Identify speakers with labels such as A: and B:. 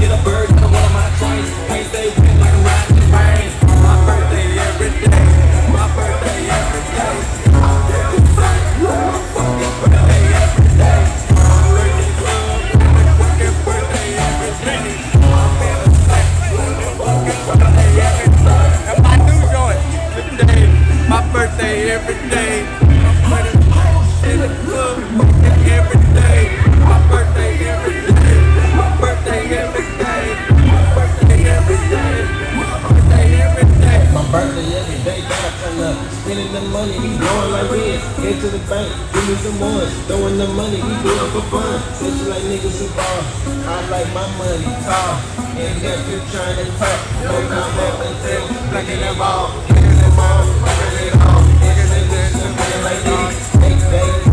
A: get a bird out of one of my trains. Can't stay wet like I'm riding the rain. My birthday every day. My birthday every day. My birthday every day. My birthday club, my fucking birthday every day. My birthday every day. And my new joint today. My birthday every day. My birthday in the club every day. My birthday every day. My birthday every day. My birthday every day. My birthday every day.
B: My birthday every day, gotta turn up. Spending the money, he blowing like this. Head to the bank, give me some more. Throwing the money, he do it for fun. Bitch like niggas who ball. I like my money tall. And got you trying to talk. No come back and tell. Blacking them all, kicking them all, fucking it all. Niggas in this, like this. Next day.